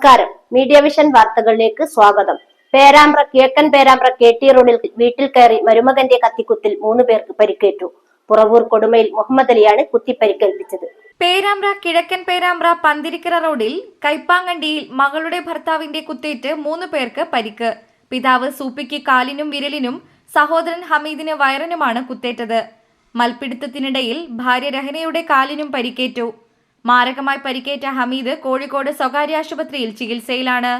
നമസ്കാരം. Media vision വാർത്തകളിലേക്ക് സ്വാഗതം. പേരാമ്പ്ര കിഴക്കൻ പേരാമ്പ്ര KT റോഡിൽ വീട്ടിൽ കയറി മരുമകന്റെ കത്തിക്കുത്തിൽ 3 പേർക്ക് പരിക്കേറ്റു. പുറവൂർ കൊടുമയിൽ മുഹമ്മദ് അലിയാണ് കുത്തിപ്പരിക്കേൽപ്പിച്ചത്. പേരാമ്പ്ര കിഴക്കൻ പേരാമ്പ്ര പന്തിരിക്കര റോഡിൽ കൈപ്പാങ്കണ്ടിയിൽ മകളുടെ ഭർത്താവിന്റെ കുത്തേറ്റ് 3 പേർക്ക് പരിക്ക്. പിതാവ് സൂപ്പിക്ക് കാലിനും വിരലിനും, സഹോദരൻ ഹമീദിന് വയറിനുമാണ് കുത്തേറ്റത്. മൽപിടുത്തത്തിനിടയിൽ ഭാര്യ രഹനയുടെ കാലിനും പരിക്കേറ്റു. മാരകമായി പരിക്കേറ്റ ഹമീദ് കോഴിക്കോട് സ്വകാര്യ ആശുപത്രിയിൽ ചികിത്സയിലാണ്.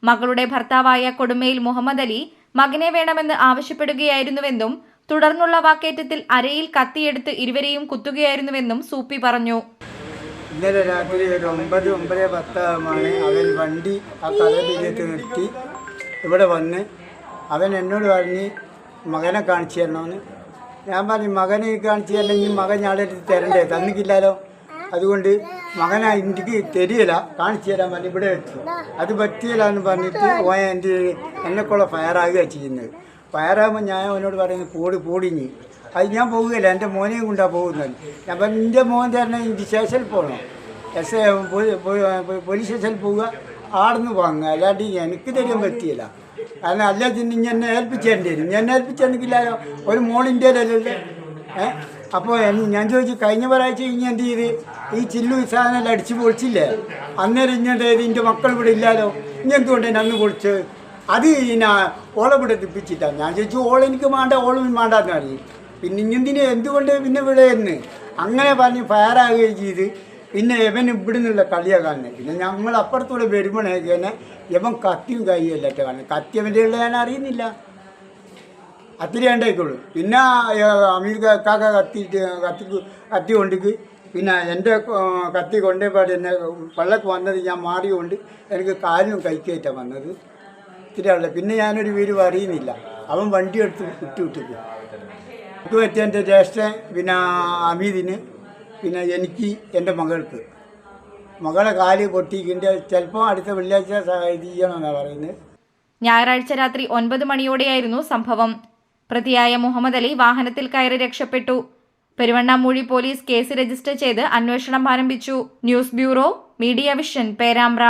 മകളുടെ ഭർത്താവായ കൊടുമയിൽ മുഹമ്മദ് അലി മകനെ വേണമെന്ന് ആവശ്യപ്പെടുകയായിരുന്നുവെന്നും തുടർന്നുള്ള വാക്കേറ്റത്തിൽ അരയിൽ കത്തിയെടുത്ത് ഇരുവരെയും കുത്തുകയായിരുന്നുവെന്നും സൂപ്പി പറഞ്ഞു. ഇന്നലെ രാത്രി ഒരു 9:10 അവൻ വണ്ടി ആ കടലിലേക്ക് നിർത്തി ഇവിടെ വന്ന് അവൻ എന്നോട് പറഞ്ഞ് മകനെ കാണിച്ചു തരണമെന്ന്. ഞാൻ പറഞ്ഞു മകനെ കാണിച്ചു തരണമെങ്കിൽ മകൻ ഞാളെ തരണ്ടേ, തന്നിക്കില്ലല്ലോ. അതുകൊണ്ട് മകനെ എനിക്ക് തരികയില്ല, കാണിച്ചു തരാൻ പറഞ്ഞ് ഇവിടെ വെച്ചു. അത് പറ്റിയില്ല എന്ന് പറഞ്ഞിട്ട് എന്നെക്കുള്ള ഫയറാകുക ചെയ്യുന്നത്. ഫയറാകുമ്പോൾ ഞാൻ അവനോട് പറയുന്നത് പോടിഞ്ഞ് അത് ഞാൻ പോവുകയില്ല, എൻ്റെ മോനെയും കൊണ്ടാണ് പോകുന്നത്. ഞാൻ പറഞ്ഞു എൻ്റെ മോൻ തന്നെ എനിക്ക് സ്റ്റേഷനിൽ പോകണം, പോലീസ് സ്റ്റേഷനിൽ പോവുക, ആടുന്ന് വാങ്ങുക, അല്ലാണ്ട് എനിക്ക് തരാൻ പറ്റിയില്ല. കാരണം അല്ലാതെ എന്നെ ഏൽപ്പിച്ചേണ്ടി വരും. ഞാൻ ഏൽപ്പിച്ചെന്നിക്കില്ലല്ലോ, ഒരു മോളിൻ്റെ അല്ലല്ലോ. അപ്പോൾ ഞാൻ ചോദിച്ചു, കഴിഞ്ഞ ഒരാഴ്ച ഇനി എന്ത് ചെയ്ത് ഈ ചില്ലു സാധനം അടിച്ച് പൊളിച്ചില്ലേ, അന്നേരം ഇങ്ങോട്ട് ഇതിൻ്റെ മക്കൾ ഇവിടെ ഇല്ലല്ലോ, ഇനി എന്തുകൊണ്ട് തന്നെ അന്ന് പൊളിച്ച് അത് ഞാൻ ഓളെ ഇവിടെ തിപ്പിച്ചിട്ടാണ്. ഞാൻ ചോദിച്ചു ഓളെനിക്ക് വേണ്ട, ഓളും വേണ്ടെന്ന് പറഞ്ഞു. പിന്നെ ഇങ്ങന്തിന് എന്തുകൊണ്ട് പിന്നെ ഇവിടെ എന്ന് അങ്ങനെ പറഞ്ഞ് ഫയറാകുകയും ചെയ്ത്. പിന്നെ ഇവൻ ഇവിടെ നിന്നുള്ള കളിയാണ് കാണുന്നത്. പിന്നെ ഞങ്ങൾ അപ്പുറത്തൂടെ വരുമ്പോഴേക്ക് തന്നെ ഇവൻ കത്തിയും കൈയല്ലട്ടെ കാണുന്നത്. കത്തിയവൻ്റെ ഉള്ള ഞാൻ അറിയുന്നില്ല, അത്തിരി ഉണ്ടായിക്കോളൂ. പിന്നെ അമീർ കാക്ക കത്തി കൊണ്ടിക്ക് പിന്നെ എൻ്റെ കത്തി കൊണ്ടേപാട് എന്നെ പള്ളക്ക് വന്നത് ഞാൻ മാറിയുകൊണ്ട് എനിക്ക് കാലിനും കൈക്കേറ്റാണ് വന്നത്. ഇത്തിരി ഉള്ളത്. പിന്നെ ഞാനൊരു വീരും അറിയുന്നില്ല. അവൻ വണ്ടി എടുത്ത് വിട്ടിട്ട് ഇത് പറ്റിയ എൻ്റെ ജ്യേഷ്ഠൻ, പിന്നെ അമീദിന്, പിന്നെ എനിക്ക്, എൻ്റെ മകൾക്ക്. മകളെ കാല് പൊട്ടിക്കിൻ്റെ ചിലപ്പോൾ അടുത്ത വെള്ളിയാഴ്ച ഇത് ചെയ്യണമെന്നാണ് പറയുന്നത്. ഞായറാഴ്ച രാത്രി 9 മണിയോടെയായിരുന്നു സംഭവം. പ്രതിയായ മുഹമ്മദ് അലി വാഹനത്തിൽ കയറി രക്ഷപ്പെട്ടു. പെരുവണ്ണാമൂഴി പോലീസ് കേസ് രജിസ്റ്റർ ചെയ്ത് അന്വേഷണം ആരംഭിച്ചു. News bureau, media vision, Perambra.